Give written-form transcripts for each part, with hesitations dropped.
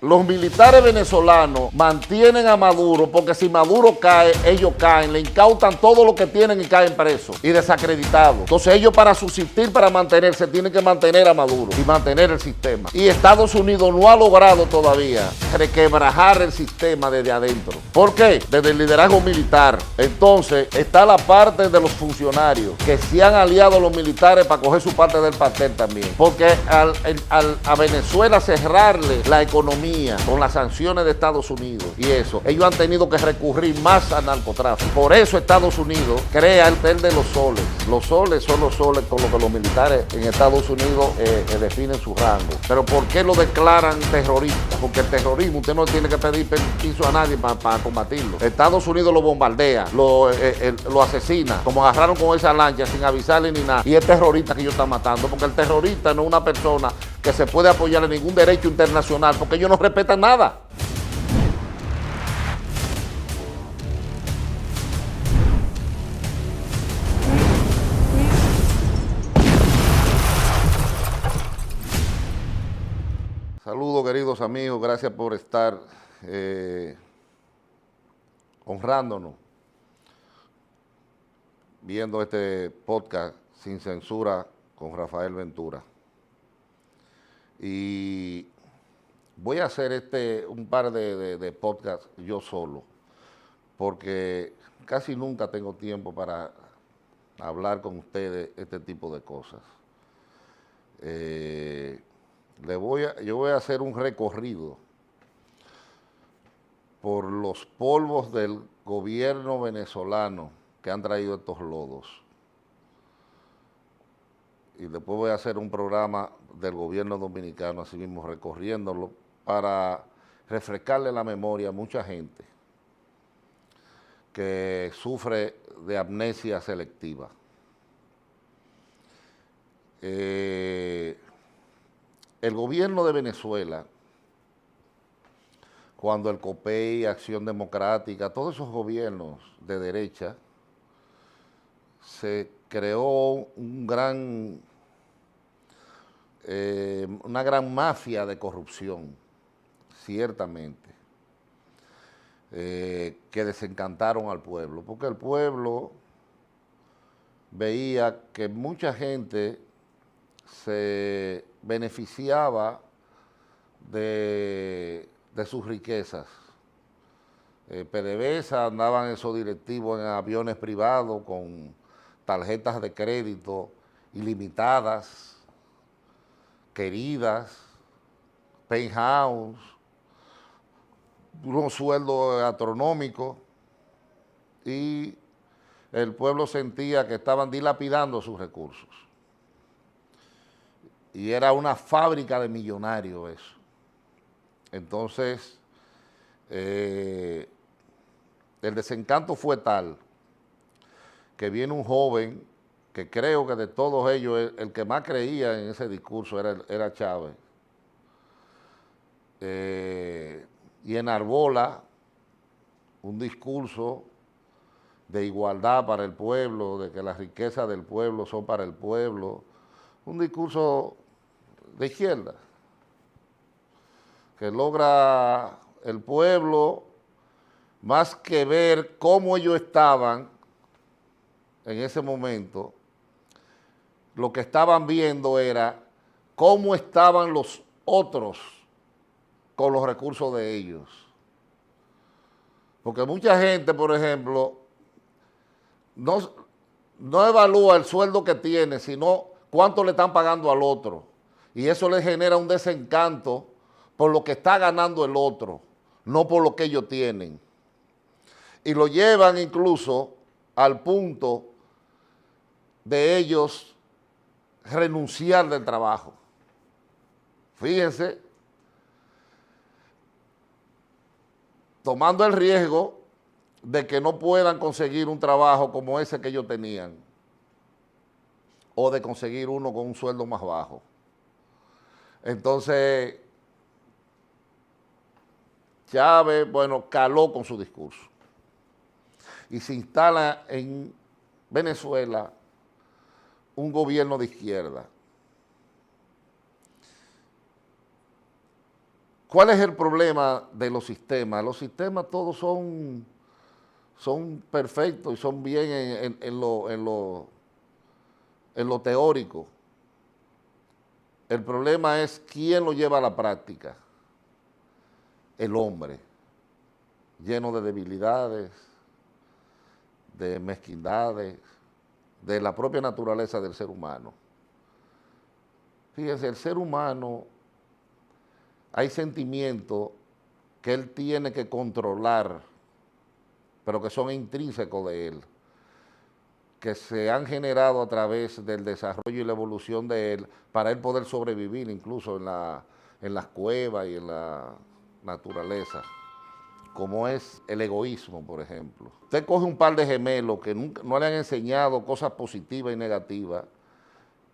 Los militares venezolanos mantienen a Maduro porque si Maduro cae, ellos caen, le incautan todo lo que tienen y caen presos y desacreditados. Entonces ellos para subsistir, para mantenerse, tienen que mantener a Maduro y mantener el sistema. Y Estados Unidos no ha logrado todavía requebrajar el sistema desde adentro. ¿Por qué? Desde el liderazgo militar. Entonces está la parte de los funcionarios que se han aliado a los militares para coger su parte del pastel también. Porque a Venezuela cerrarle la economía con las sanciones de Estados Unidos y eso, ellos han tenido que recurrir más al narcotráfico. Por eso Estados Unidos crea el PER de los soles. Los soles son los soles con los que los militares en Estados Unidos definen su rango. Pero ¿por qué lo declaran terrorista? Porque el terrorismo usted no tiene que pedir permiso a nadie para combatirlo. Estados Unidos lo bombardea, lo asesina, como agarraron con esa lancha sin avisarle ni nada. Y es terrorista que ellos están matando, porque el terrorista no es una persona que se puede apoyar en ningún derecho internacional, porque ellos no respetan nada. Saludos, queridos amigos, gracias por estar honrándonos, viendo este podcast Sin Censura con Rafael Ventura. Y voy a hacer un par de podcasts yo solo, porque casi nunca tengo tiempo para hablar con ustedes este tipo de cosas. Yo voy a hacer un recorrido por los polvos del gobierno venezolano que han traído estos lodos. Y después voy a hacer un programa del gobierno dominicano, así mismo recorriéndolo, para refrescarle la memoria a mucha gente que sufre de amnesia selectiva. El gobierno de Venezuela, cuando el COPEI, Acción Democrática, todos esos gobiernos de derecha, se creó una gran mafia de corrupción, ciertamente, que desencantaron al pueblo, porque el pueblo veía que mucha gente se beneficiaba de sus riquezas. PDVSA andaban esos directivos en aviones privados con tarjetas de crédito ilimitadas, queridas, penthouse, unos sueldos astronómicos, y el pueblo sentía que estaban dilapidando sus recursos. Y era una fábrica de millonarios eso. Entonces, el desencanto fue tal que viene un joven que creo que de todos ellos el que más creía en ese discurso era Chávez, y enarbola un discurso de igualdad para el pueblo, de que las riquezas del pueblo son para el pueblo, un discurso de izquierda, que logra el pueblo, más que ver cómo ellos estaban en ese momento, lo que estaban viendo era cómo estaban los otros con los recursos de ellos. Porque mucha gente, por ejemplo, no evalúa el sueldo que tiene, sino cuánto le están pagando al otro. Y eso le genera un desencanto por lo que está ganando el otro, no por lo que ellos tienen. Y lo llevan incluso al punto de ellos renunciar del trabajo. Fíjense, tomando el riesgo de que no puedan conseguir un trabajo como ese que ellos tenían, o de conseguir uno con un sueldo más bajo. Entonces, Chávez, bueno, caló con su discurso y se instala en Venezuela un gobierno de izquierda ¿Cuál es el problema de los sistemas? Los sistemas todos son perfectos y son bien en lo teórico. El problema es quién lo lleva a la práctica. El hombre, lleno de debilidades, de mezquindades, de la propia naturaleza del ser humano. Fíjense, el ser humano, hay sentimientos que él tiene que controlar, pero que son intrínsecos de él, que se han generado a través del desarrollo y la evolución de él, para él poder sobrevivir incluso en las cuevas y en la naturaleza, como es el egoísmo, por ejemplo. Usted coge un par de gemelos que nunca, no le han enseñado cosas positivas y negativas,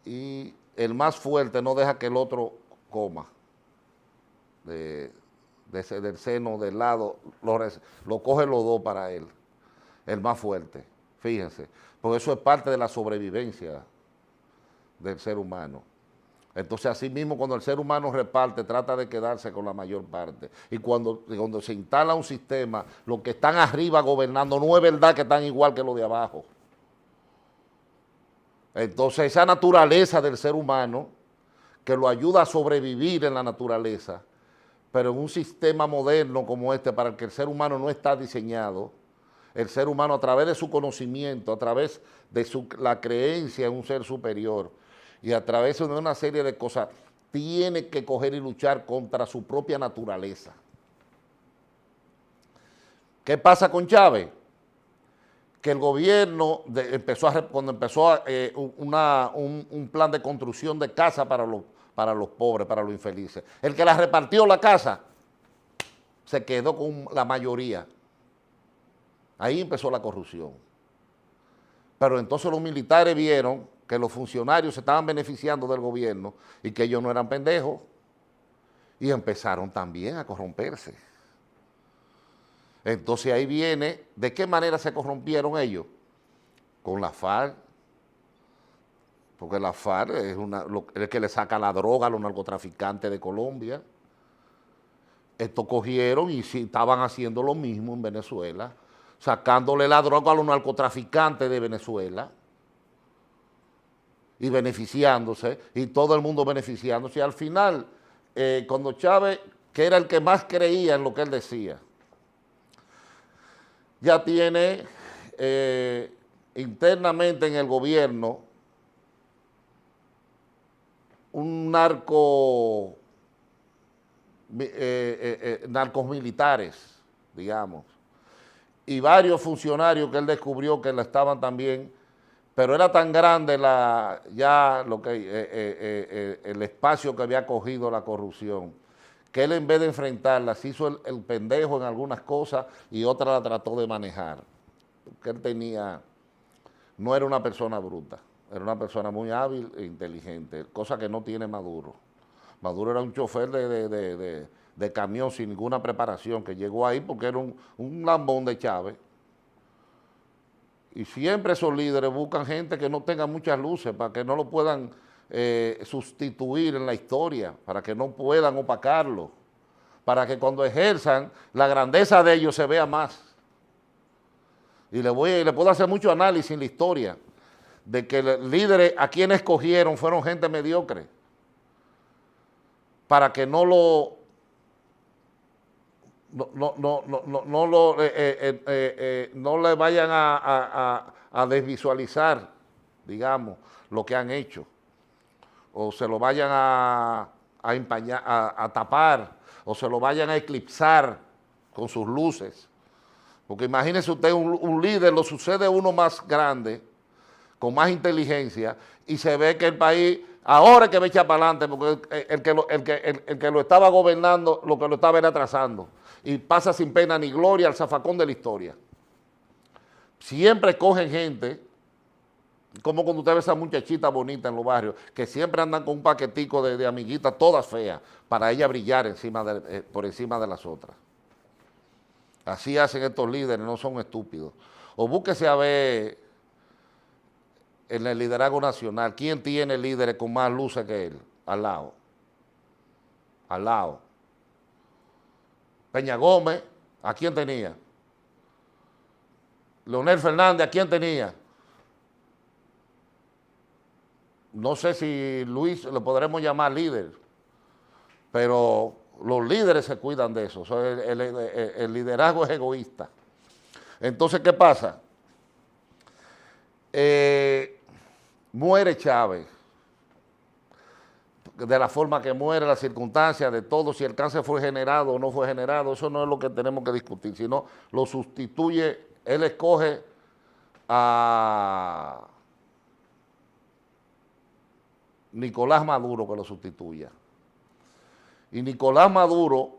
y el más fuerte no deja que el otro coma del seno, del lado, lo coge los dos para él, el más fuerte, fíjense, porque eso es parte de la sobrevivencia del ser humano. Entonces, así mismo, cuando el ser humano reparte, trata de quedarse con la mayor parte. Y cuando se instala un sistema, los que están arriba gobernando, no es verdad que están igual que los de abajo. Entonces, esa naturaleza del ser humano, que lo ayuda a sobrevivir en la naturaleza, pero en un sistema moderno como este, para el que el ser humano no está diseñado, el ser humano, a través de su conocimiento, a través de la creencia en un ser superior, y a través de una serie de cosas, tiene que coger y luchar contra su propia naturaleza. ¿Qué pasa con Chávez? Que el gobierno cuando empezó un plan de construcción de casas para los pobres, para los infelices, el que la repartió la casa se quedó con la mayoría. Ahí empezó la corrupción. Pero entonces los militares vieron que los funcionarios se estaban beneficiando del gobierno y que ellos no eran pendejos, y empezaron también a corromperse. Entonces ahí viene, ¿de qué manera se corrompieron ellos? Con la FARC, porque la FARC es el que le saca la droga a los narcotraficantes de Colombia. Estos cogieron y sí, estaban haciendo lo mismo en Venezuela, sacándole la droga a los narcotraficantes de Venezuela y beneficiándose, y todo el mundo beneficiándose. Y al final, cuando Chávez, que era el que más creía en lo que él decía, ya tiene internamente en el gobierno un narcos militares, digamos, y varios funcionarios que él descubrió que la estaban también, pero era tan grande el espacio que había cogido la corrupción, que él, en vez de enfrentarla, se hizo el pendejo en algunas cosas y otras la trató de manejar. Porque él no era una persona bruta, era una persona muy hábil e inteligente, cosa que no tiene Maduro. Maduro era un chofer de camión sin ninguna preparación, que llegó ahí porque era un lambón de Chávez. Y siempre esos líderes buscan gente que no tenga muchas luces, para que no lo puedan sustituir en la historia, para que no puedan opacarlo, para que cuando ejerzan la grandeza de ellos se vea más. Y le puedo hacer mucho análisis en la historia de que los líderes a quienes escogieron fueron gente mediocre, para que no le vayan a desvisualizar, digamos, lo que han hecho, o se lo vayan a empañar, a tapar, o se lo vayan a eclipsar con sus luces. Porque imagínese usted un líder, lo sucede uno más grande, con más inteligencia, y se ve que el país ahora es que va a echar para adelante, porque el que lo estaba gobernando, lo que lo estaba era atrasando, y pasa sin pena ni gloria al zafacón de la historia. Siempre cogen gente, como cuando usted ve a esa muchachita bonita en los barrios, que siempre andan con un paquetico de amiguitas todas feas, para ella brillar por encima de las otras. Así hacen estos líderes, no son estúpidos. O búsquese a ver en el liderazgo nacional, ¿quién tiene líderes con más luces que él? Al lado. Al lado. Peña Gómez, ¿a quién tenía? Leonel Fernández, ¿a quién tenía? No sé si Luis lo podremos llamar líder, pero los líderes se cuidan de eso. El liderazgo es egoísta. Entonces, ¿qué pasa? Muere Chávez, de la forma que muere, las circunstancias, de todo, si el cáncer fue generado o no fue generado, eso no es lo que tenemos que discutir, sino lo sustituye, él escoge a Nicolás Maduro que lo sustituya. Y Nicolás Maduro,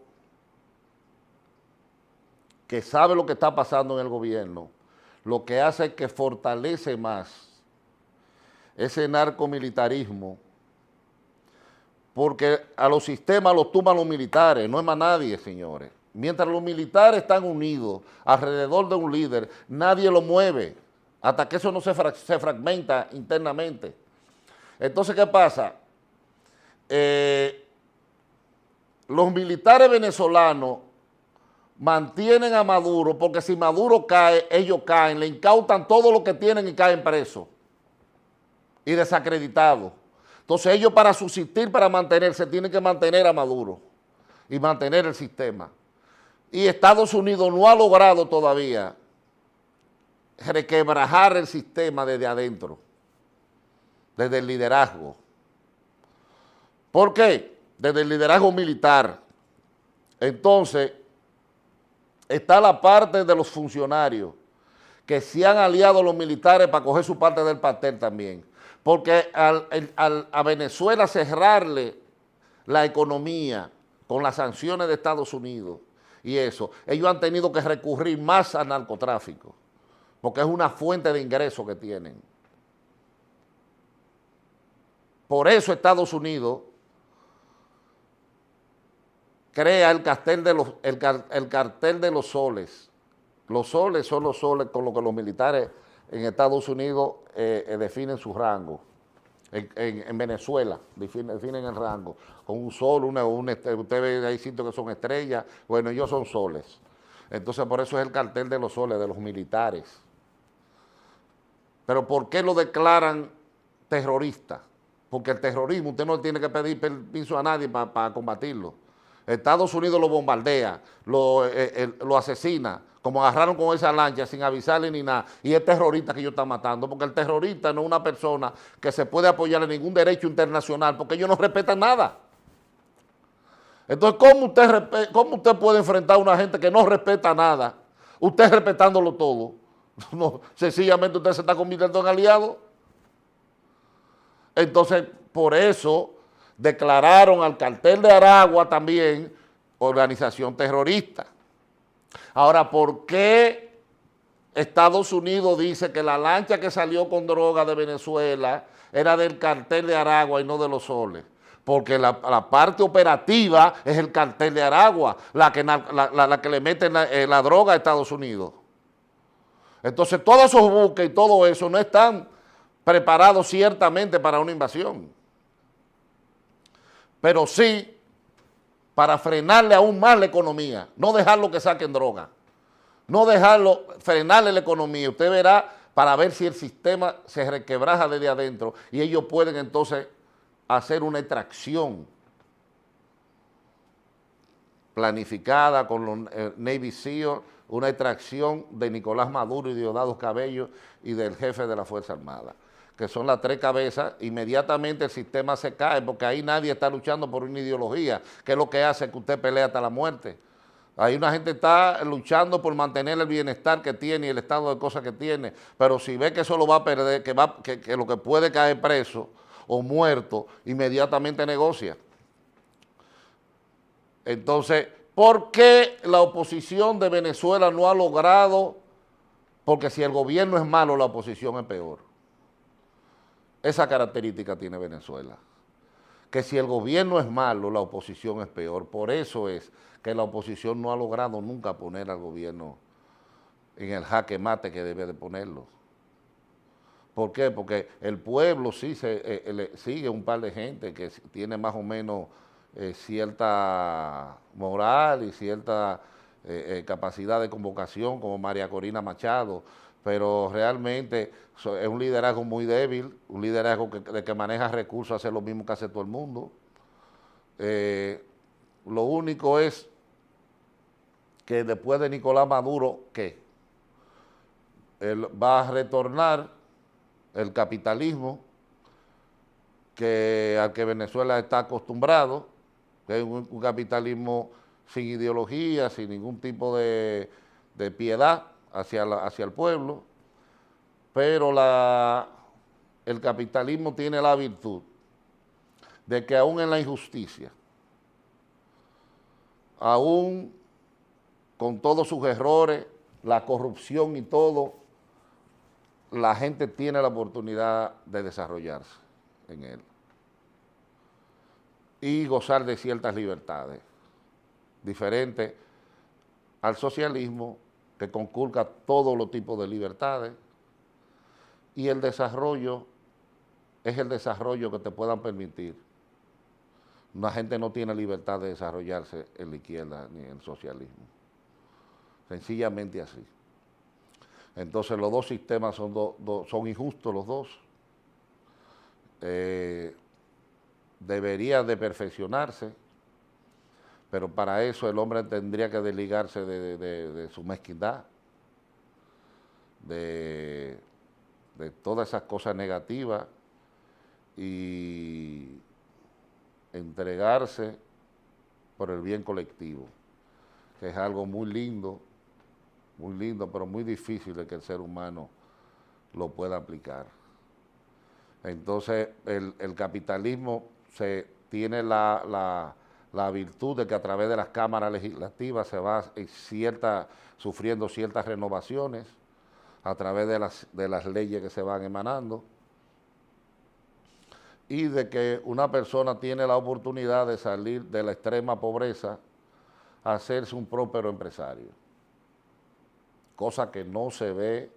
que sabe lo que está pasando en el gobierno, lo que hace es que fortalece más ese narcomilitarismo, porque a los sistemas los tumban los militares, no es más nadie, señores. Mientras los militares están unidos alrededor de un líder, nadie lo mueve, hasta que eso no se fragmenta internamente. Entonces, ¿qué pasa? Los militares venezolanos mantienen a Maduro, porque si Maduro cae, ellos caen, le incautan todo lo que tienen y caen presos y desacreditados. Entonces ellos, para subsistir, para mantenerse, tienen que mantener a Maduro y mantener el sistema. Y Estados Unidos no ha logrado todavía requebrajar el sistema desde adentro, desde el liderazgo. ¿Por qué? Desde el liderazgo militar. Entonces, está la parte de los funcionarios que se han aliado a los militares para coger su parte del pastel también. Porque a Venezuela cerrarle la economía con las sanciones de Estados Unidos y eso, ellos han tenido que recurrir más al narcotráfico, porque es una fuente de ingresos que tienen. Por eso Estados Unidos crea el cartel de los soles. Los soles son los soles con los que los militares en Estados Unidos definen su rango. En Venezuela definen el rango. Con un sol, usted ve ahí sitios que son estrellas, bueno, ellos son soles. Entonces por eso es el cartel de los soles, de los militares. Pero ¿por qué lo declaran terrorista? Porque el terrorismo usted no tiene que pedir permiso a nadie para combatirlo. Estados Unidos lo bombardea, lo asesina, como agarraron con esa lancha sin avisarle ni nada, y es terrorista que ellos están matando, porque el terrorista no es una persona que se puede apoyar en ningún derecho internacional, porque ellos no respetan nada. Entonces, ¿cómo usted puede enfrentar a una gente que no respeta nada, usted respetándolo todo? No, sencillamente usted se está convirtiendo en aliado. Entonces, por eso declararon al cartel de Aragua también organización terrorista. Ahora, ¿por qué Estados Unidos dice que la lancha que salió con droga de Venezuela era del cartel de Aragua y no de los soles? Porque la parte operativa es el cartel de Aragua, la que le meten la droga a Estados Unidos. Entonces, todos esos buques y todo eso no están preparados ciertamente para una invasión, pero sí para frenarle aún más la economía, no dejarlo que saquen droga, no dejarlo, frenarle la economía. Usted verá para ver si el sistema se requebraja desde adentro y ellos pueden entonces hacer una extracción planificada con los Navy SEAL, una extracción de Nicolás Maduro y Diosdado Cabello y del jefe de la Fuerza Armada, que son las tres cabezas. Inmediatamente el sistema se cae, porque ahí nadie está luchando por una ideología, que es lo que hace que usted pelee hasta la muerte. Ahí una gente está luchando por mantener el bienestar que tiene y el estado de cosas que tiene, pero si ve que eso lo va a perder, que lo que puede caer preso o muerto, inmediatamente negocia. Entonces, ¿por qué la oposición de Venezuela no ha logrado? Porque si el gobierno es malo, la oposición es peor. Esa característica tiene Venezuela, que si el gobierno es malo, la oposición es peor. Por eso es que la oposición no ha logrado nunca poner al gobierno en el jaque mate que debe de ponerlo. ¿Por qué? Porque el pueblo sí sigue un par de gente que tiene más o menos cierta moral y cierta capacidad de convocación como María Corina Machado, pero realmente es un liderazgo muy débil, un liderazgo que maneja recursos, hace lo mismo que hace todo el mundo. Lo único es que después de Nicolás Maduro, ¿qué? Él va a retornar el capitalismo al que Venezuela está acostumbrado, que es un capitalismo sin ideología, sin ningún tipo de piedad hacia el pueblo, pero el capitalismo tiene la virtud de que aún en la injusticia, aún con todos sus errores, la corrupción y todo, la gente tiene la oportunidad de desarrollarse en él y gozar de ciertas libertades, diferentes al socialismo, que conculca todos los tipos de libertades, y el desarrollo es el desarrollo que te puedan permitir. La gente no tiene libertad de desarrollarse en la izquierda ni en el socialismo, sencillamente así. Entonces los dos sistemas son injustos los dos. Debería de perfeccionarse, pero para eso el hombre tendría que desligarse de su mezquindad, de todas esas cosas negativas y entregarse por el bien colectivo, que es algo muy lindo, pero muy difícil de que el ser humano lo pueda aplicar. Entonces el capitalismo tiene la virtud de que a través de las cámaras legislativas se va sufriendo ciertas renovaciones a través de las leyes que se van emanando, y de que una persona tiene la oportunidad de salir de la extrema pobreza a hacerse un próspero empresario, cosa que no se ve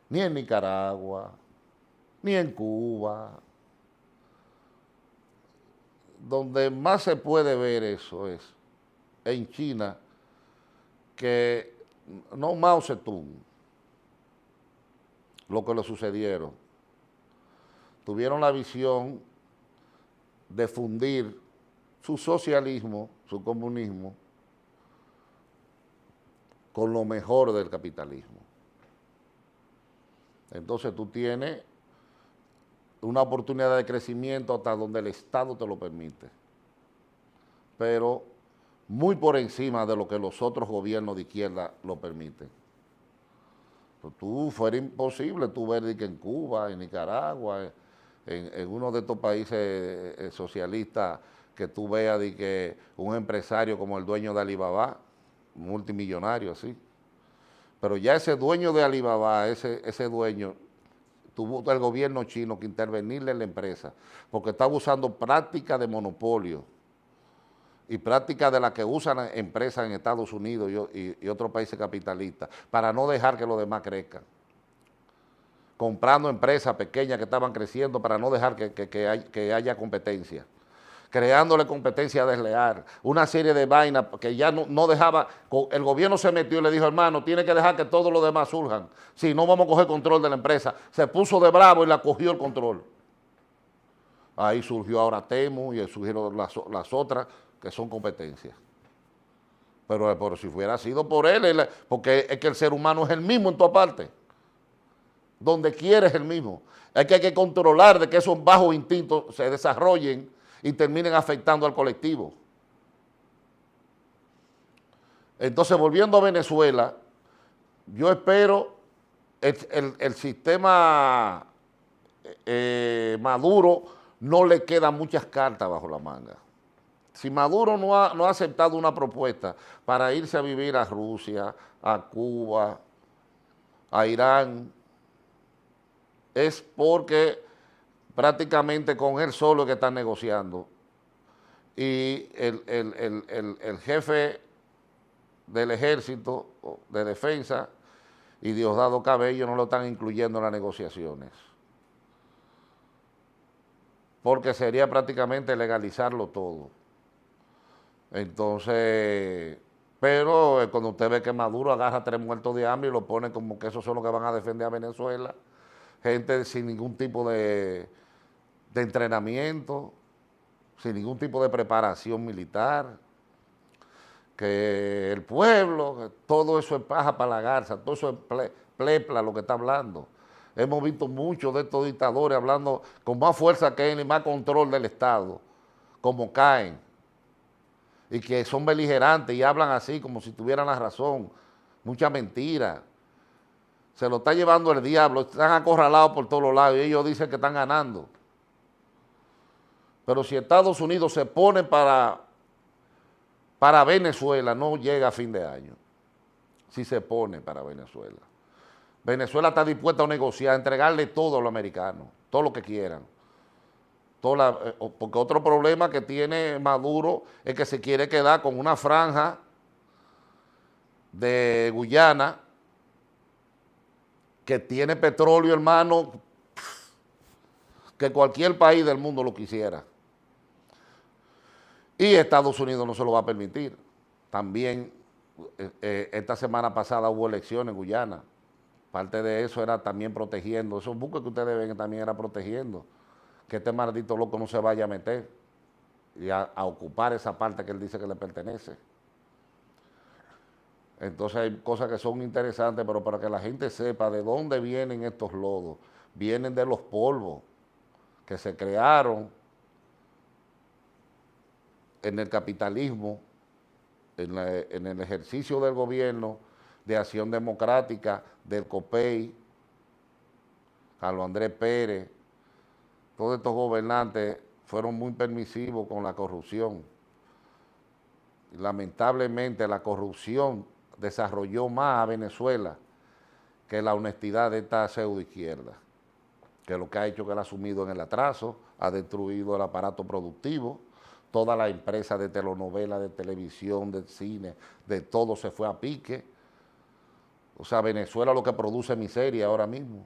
ni en Nicaragua, ni en Cuba. Donde más se puede ver eso es en China, que no Mao Zedong, lo que le sucedieron, tuvieron la visión de fundir su socialismo, su comunismo, con lo mejor del capitalismo. Entonces tú tienes una oportunidad de crecimiento hasta donde el Estado te lo permite, pero muy por encima de lo que los otros gobiernos de izquierda lo permiten. Fuera imposible tú ver que en Cuba, en Nicaragua, en uno de estos países socialistas, que tú veas de que un empresario como el dueño de Alibaba, multimillonario así, pero ya ese dueño de Alibaba, ese dueño, tuvo el gobierno chino que intervenirle en la empresa, porque estaba usando prácticas de monopolio y prácticas de las que usan empresas en Estados Unidos y otros países capitalistas, para no dejar que los demás crezcan. Comprando empresas pequeñas que estaban creciendo para no dejar que haya competencia, creándole competencia desleal, una serie de vainas que ya no dejaba. El gobierno se metió y le dijo, hermano, tiene que dejar que todos los demás surjan, si no vamos a coger control de la empresa. Se puso de bravo y la cogió el control. Ahí surgió ahora Temu y surgieron las otras que son competencias. Pero si hubiera sido por él, porque es que el ser humano es el mismo en toda parte. Donde quiere es el mismo. Hay que controlar de que esos bajos instintos se desarrollen y terminen afectando al colectivo. Entonces, volviendo a Venezuela, yo espero el sistema Maduro no le quedan muchas cartas bajo la manga. Si Maduro no ha aceptado una propuesta para irse a vivir a Rusia, a Cuba, a Irán, es porque prácticamente con él solo que están negociando. Y el jefe del ejército de defensa y Diosdado Cabello no lo están incluyendo en las negociaciones, porque sería prácticamente legalizarlo todo. Entonces, pero cuando usted ve que Maduro agarra 3 muertos de hambre y lo pone como que esos son los que van a defender a Venezuela, gente sin ningún tipo de entrenamiento, sin ningún tipo de preparación militar, que el pueblo, que todo eso es paja para la garza, todo eso es plepla lo que está hablando. Hemos visto muchos de estos dictadores hablando con más fuerza que él y más control del Estado, como caen, y que son beligerantes y hablan así como si tuvieran la razón, mucha mentira. Se lo está llevando el diablo, están acorralados por todos los lados y ellos dicen que están ganando. Pero si Estados Unidos se pone para Venezuela, no llega a fin de año. Si se pone para Venezuela. Venezuela está dispuesta a negociar, a entregarle todo a los americanos, todo lo que quieran. Porque otro problema que tiene Maduro es que se quiere quedar con una franja de Guyana que tiene petróleo, hermano, que cualquier país del mundo lo quisiera. Y Estados Unidos no se lo va a permitir. También esta semana pasada hubo elecciones en Guyana. Parte de eso era también protegiendo, esos buques que ustedes ven también era protegiendo, que este maldito loco no se vaya a meter y a ocupar esa parte que él dice que le pertenece. Entonces hay cosas que son interesantes, pero para que la gente sepa de dónde vienen estos lodos, vienen de los polvos que se crearon en el capitalismo, en el ejercicio del gobierno de Acción Democrática, del COPEI, Carlos Andrés Pérez, todos estos gobernantes fueron muy permisivos con la corrupción. Y lamentablemente la corrupción desarrolló más a Venezuela que la honestidad de esta pseudoizquierda, que lo que ha hecho que él ha sumido en el atraso, ha destruido el aparato productivo, toda la empresa de telenovelas, de televisión, de cine, de todo se fue a pique. O sea, Venezuela lo que produce miseria ahora mismo.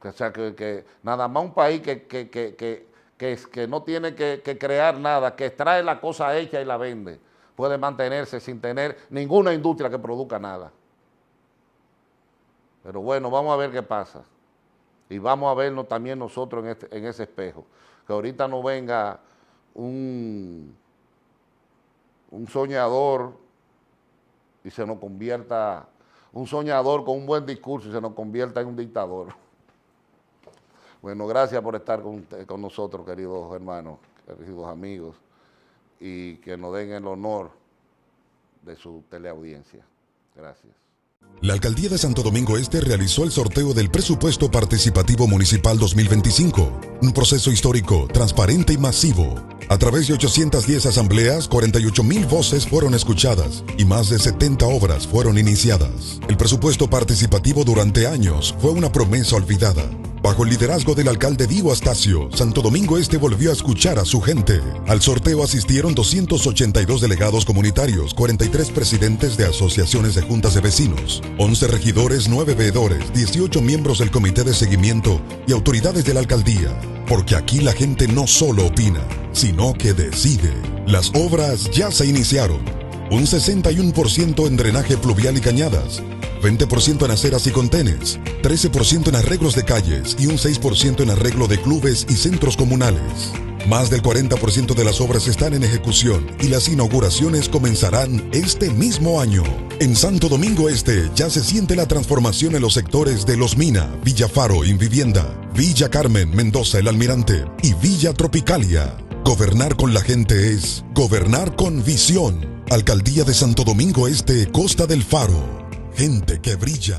O sea, que nada más un país que no tiene que crear nada, que extrae la cosa hecha y la vende, puede mantenerse sin tener ninguna industria que produzca nada. Pero bueno, vamos a ver qué pasa. Y vamos a vernos también nosotros en ese espejo. Que ahorita no venga un soñador y se nos convierta, un soñador con un buen discurso y se nos convierta en un dictador. Bueno, gracias por estar con nosotros, queridos hermanos, queridos amigos, y que nos den el honor de su teleaudiencia. Gracias. La Alcaldía de Santo Domingo Este realizó el sorteo del Presupuesto Participativo Municipal 2025, un proceso histórico, transparente y masivo. A través de 810 asambleas, 48,000 voces fueron escuchadas y más de 70 obras fueron iniciadas. El presupuesto participativo durante años fue una promesa olvidada. Bajo el liderazgo del alcalde Diego Astacio, Santo Domingo Este volvió a escuchar a su gente. Al sorteo asistieron 282 delegados comunitarios, 43 presidentes de asociaciones de juntas de vecinos, 11 regidores, 9 veedores, 18 miembros del comité de seguimiento y autoridades de la alcaldía. Porque aquí la gente no solo opina, sino que decide. Las obras ya se iniciaron. Un 61% en drenaje pluvial y cañadas, 20% en aceras y contenes, 13% en arreglos de calles y un 6% en arreglo de clubes y centros comunales. Más del 40% de las obras están en ejecución y las inauguraciones comenzarán este mismo año. En Santo Domingo Este ya se siente la transformación en los sectores de Los Mina, Villa Faro, Invivienda, Villa Carmen, Mendoza, El Almirante y Villa Tropicalia. Gobernar con la gente es gobernar con visión. Alcaldía de Santo Domingo Este, Costa del Faro. Gente que brilla.